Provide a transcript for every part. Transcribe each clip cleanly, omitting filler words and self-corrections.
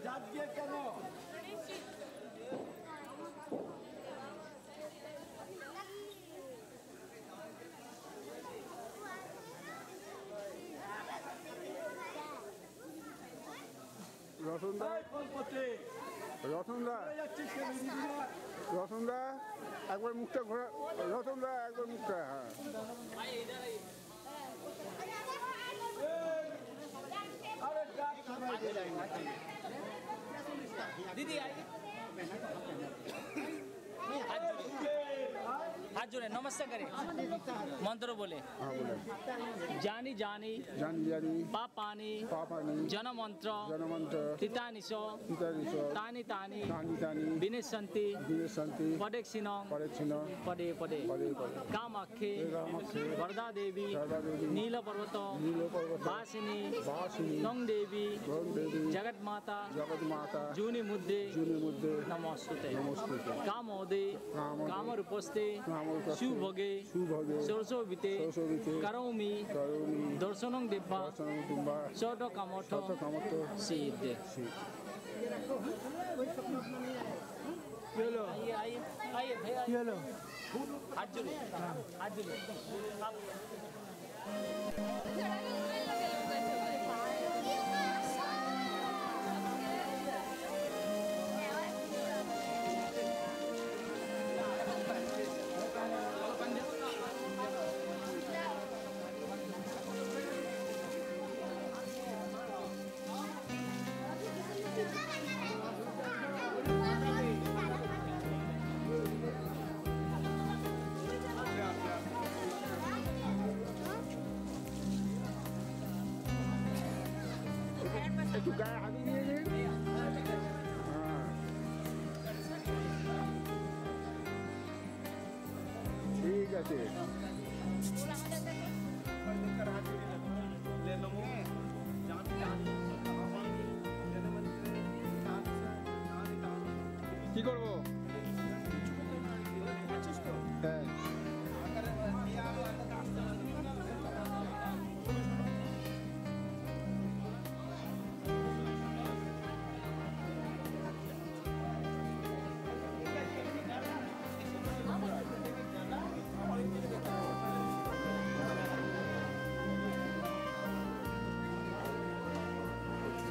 জাত দিয়ে কেন? রতনদা রতনদা রতনদা একবার মুখটা ঘোরা, রতনদা একবার মুখটা, হ্যাঁ दीदी हाथ जोड़े नमस्ते करें मंत्र बोले जानी जानी জানি জানি पापानी পাপানি जनमंत्र জনমন্ত্র तितानिशो পিতারিশ तानी तानी টানি টানি विनिशंति দিনের শান্তি पडेक्षिणं পরেছিন पदे पदे পদে পদে कामाख्ये কামাক্ষে वरदा देवी সরদা দেবী नील पर्वत নীল পর্বত वासिनी বাসিনী नंग देवी ধন দেবী जगत माता জগৎ মাতা जूनि मुद्दे জুনের মধ্যে नमस्ते নমস্কৃত कामोदे कामोदे कामरूपस्ते कामरूपस्ते सुभोगे সুভগে सरसोविते সরস্বতীতে करोमि করুণী दर्शनं देवा দর্শন কুম্ভা षड कामठ শত কামত্ব सिद्धे आइए आइए आइए भैया हाथ जोड़िए हाथ जोड़िए একটু গায়ে হাতে দিয়ে দিন। হ্যাঁ ঠিক আছে। কি করবো? হ্যাঁ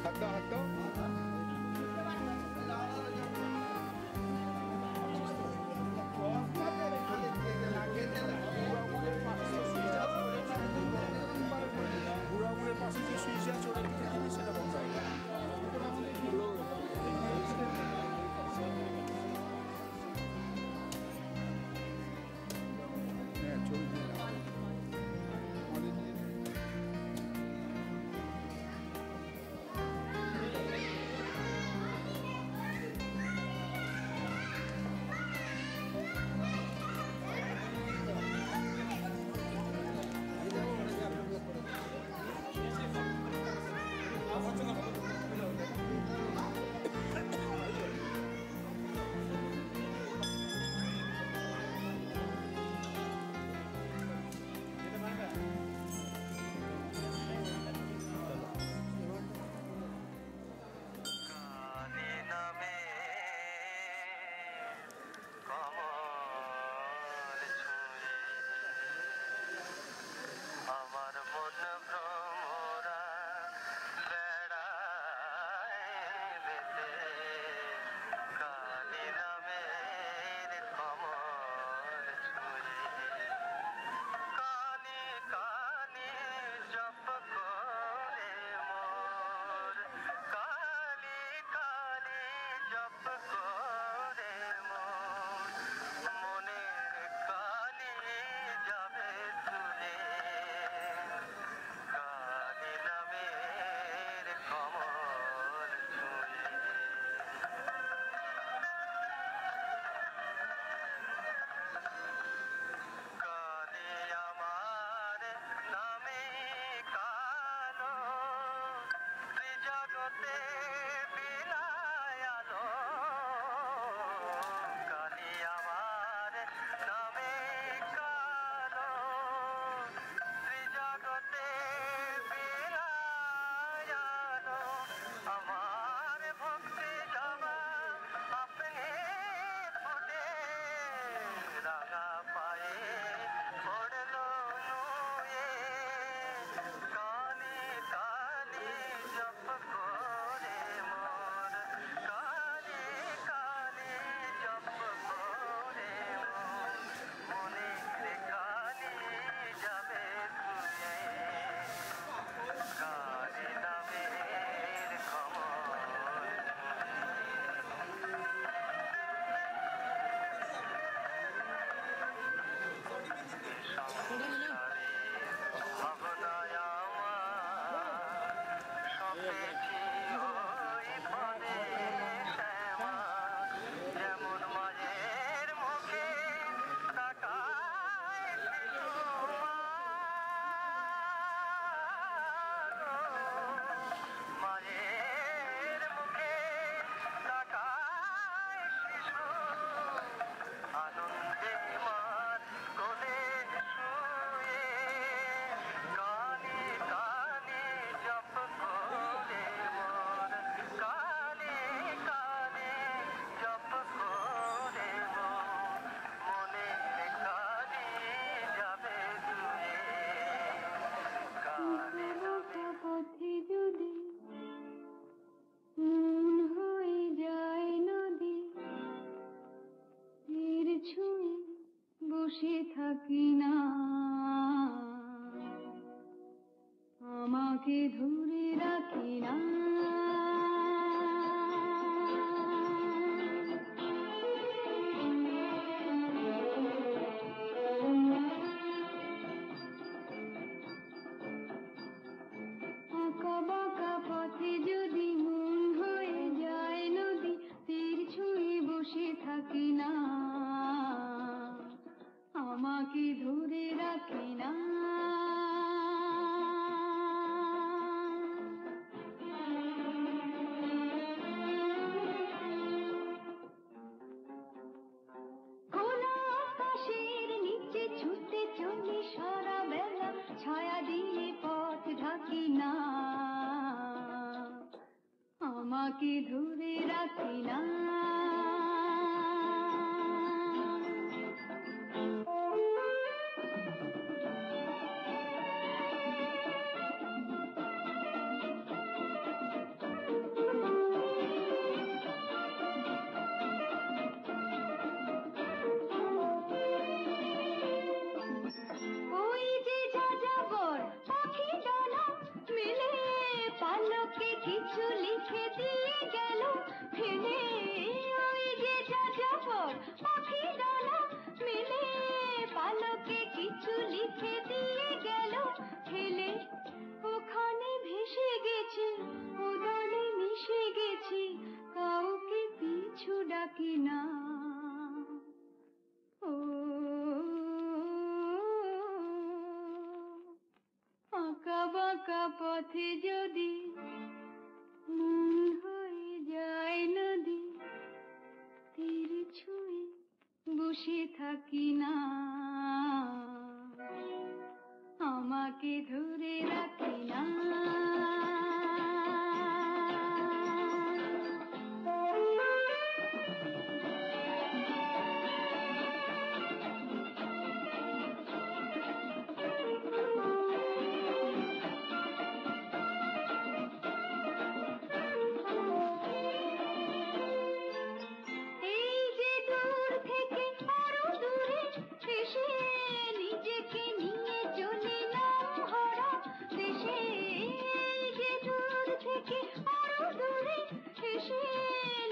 হাঁটো হাঁটো বুড়াগুলোর পাশে যে সুইচে আছে ওটা কিছু জিনিস সেটা বন্ধ হয় হ্যাঁ ছবি দিলাম বসে থাকি না, আমাকে ধরে রাখি না। আঁকা বাঁকা পথে যদি মন হয়ে যায় নদী, তীর ছুঁয়ে বসে থাকি না, আমাকে ধরে রাখি না। খোলা আকাশের নিচে ছুটে চলি সারা বেলা, ছায়া দিয়ে পথ ঢাকি না, আমাকে ধরে রাখি না। ওই যে যাযাবর পাখি ডানা মেলে, পালকে কিছু লিখে দিয়ে গেল ফেলে। ওই যে যাযাবর পাখি ডানা মেলে, পালকে কিছু লিখে দিয়ে গেল ফেলে। ওখানে ভেসে গেছি, উদলে মিশে গেছি, কাউকে পিছু ডাকি না। ও আঁকা বাঁকা পথে যদি মন হয়ে যায় নদী, তীর ছুঁয়ে বসে থাকি না, আমাকে ধরে রাখি না। এই যে দূর থেকে আরো দূরে এসে নিজেকে নিয়ে চলে নাম হারা দেশে। এই যে দূর থেকে আরো দূরে এসে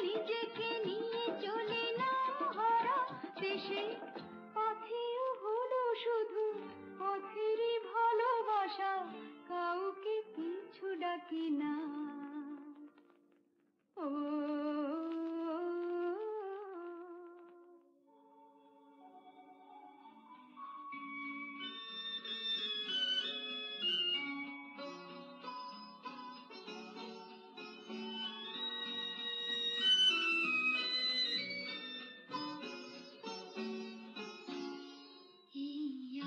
নিজেকে নিয়ে চলে নাম হারা দেশে। পথেও হলো শুধু পথেরই ভালোবাসা, কাউকে পিছু ডাকি না। ও এই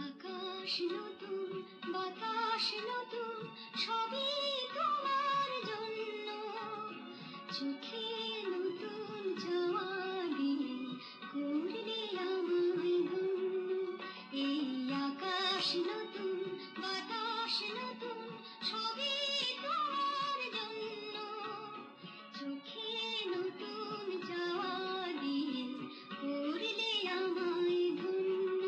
আকাশ নতুন, বাতাস নতুন, সবই তোমার জন্য। চোখে নতুন চাওয়া দিয়ে করলে আমায় ধন্য। এই আকাশ নতুন, বাতাস নতুন, সবই তোমার জন্য। চোখে নতুন চাওয়া দিয়ে করলে আমায় ধন্য।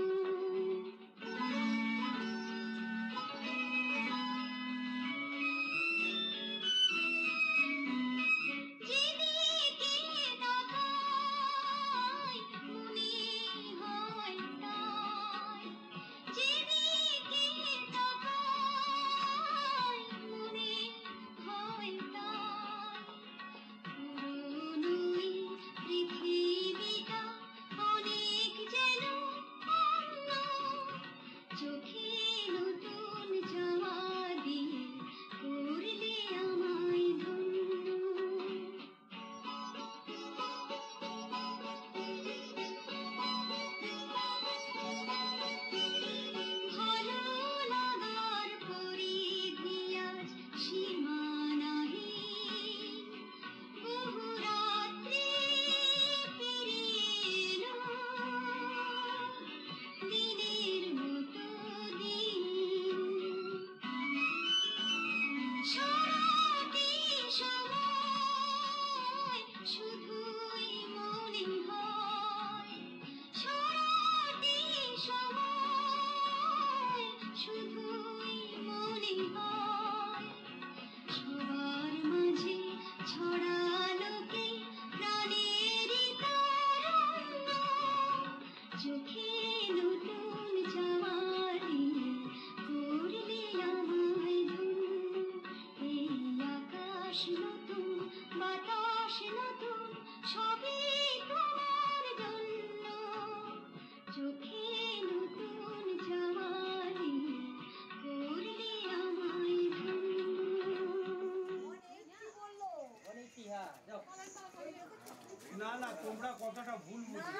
তোমরা কথাটা ভুল বুঝছো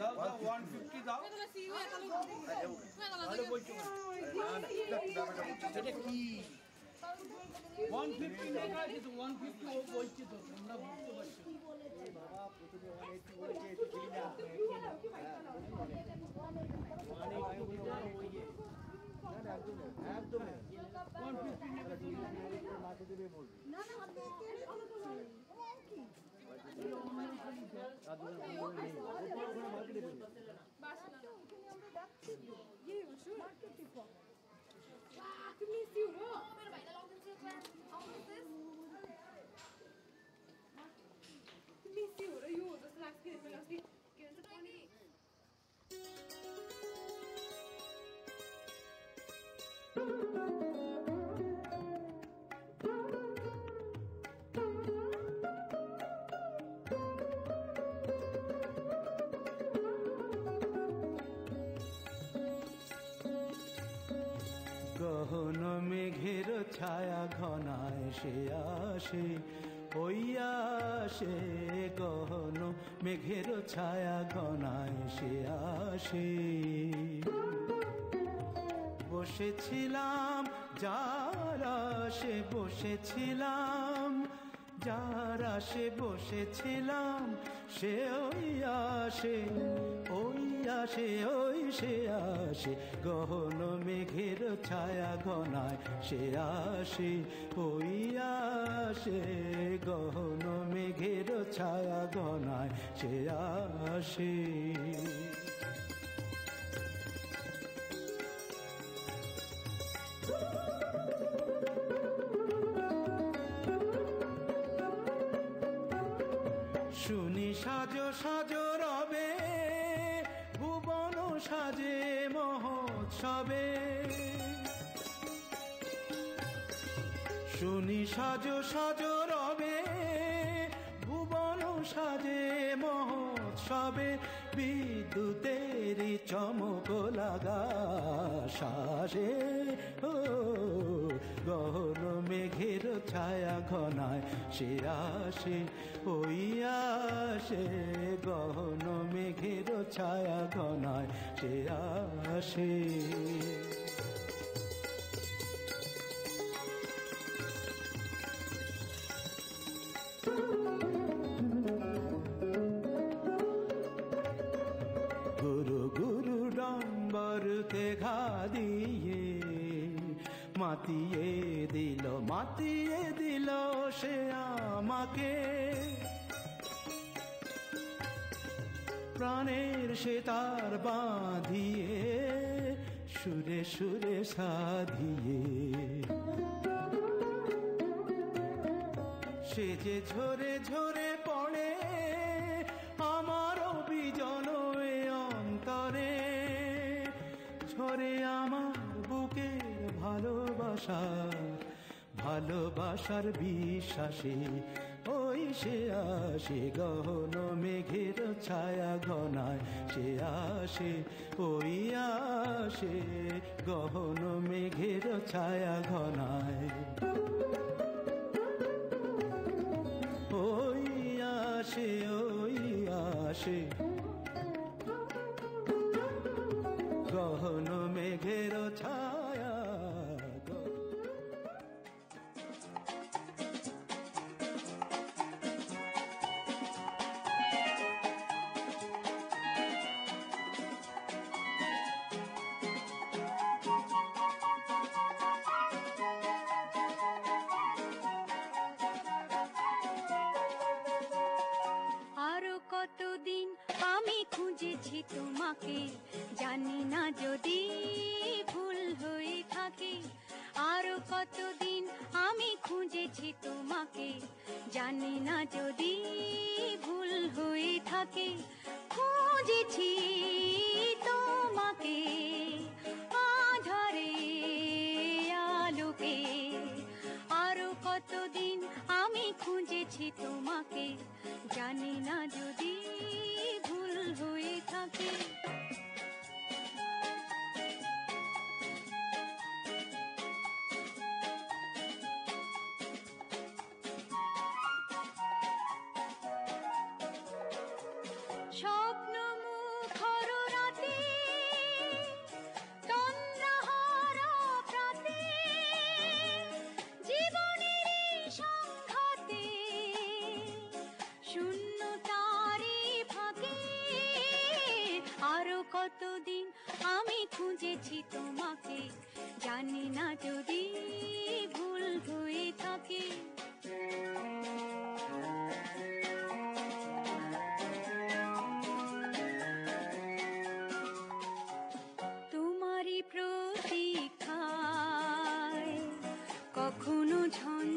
দাও দাও 150 দাও তাহলে বলছো এটা কি 150 টাকা আছে তো 150 ও বলছে তো তোমরা বুঝতে পারছো বাবা প্রথমে 180 বলেছে একটু দিলি না একদম মাকে দেবে বলবে না না আপনি কেড়ে ভালো তো কি গহন মেঘের ছায়া ঘনায় সে আসে ওই আসে গহন মেঘের ছায়া ঘনায় সে আসে বসেছিলাম যার আসে বসেছিলাম যার আসে বসেছিলাম সে ওই আসে ওই আসে ওই সে আসে গহন মেঘের ছায়া ঘনায় সে আসে ওই আসে গহন মেঘের ছায়া ঘনায় সে আসে শুনি সাজো সাজো রবে ভুবন সাজে মহোৎসবে শুনি সাজো সাজো রবে ভুবন সাজে মহোৎসবে বিদ্যুতেরই চমক লাগা শ্বাসে ও গহন মেঘের ছায়া ঘনায় সে আসে ওই আসে গহন মেঘের ছায়া ঘনায় সে আসে গুরু গুরু ডম্বরতে ঘা দিয়ে মাতিয়ে দিল সে আমাকে প্রাণের সে তার বাঁধিয়ে সুরে সুরে সাধিয়ে সে যে ঝরে ঝরে পড়ে আমার বিজন অন্তরে ঝরে আমার বুকের ভালোবাসার বিশ্বাসে ওই সে আসে গহন মেঘের ছায়া ঘনায় সে আসে ওই আসে গহন মেঘের ছায়া ঘনায় ওই আসে গহন মেঘের ছায়া কতদিন আমি খুঁজেছি তোমাকে জানি না যদি ভুল হয়ে থাকে আরো কতদিন আমি খুঁজেছি তোমাকে জানি না যদি ভুল হয়ে থাকে খুঁজেছি তোমাকে আধারে আলোকে আরো কতদিন আমি খুঁজেছি তোমাকে জানি না যদি ভুল হয়ে থাকে কতদিন আমি খুঁজেছি তোমাকে, জানি না যদি ভুল হয়ে থাকে। তোমারই প্রতীক্ষায় কখনো ঝঞ্ঝার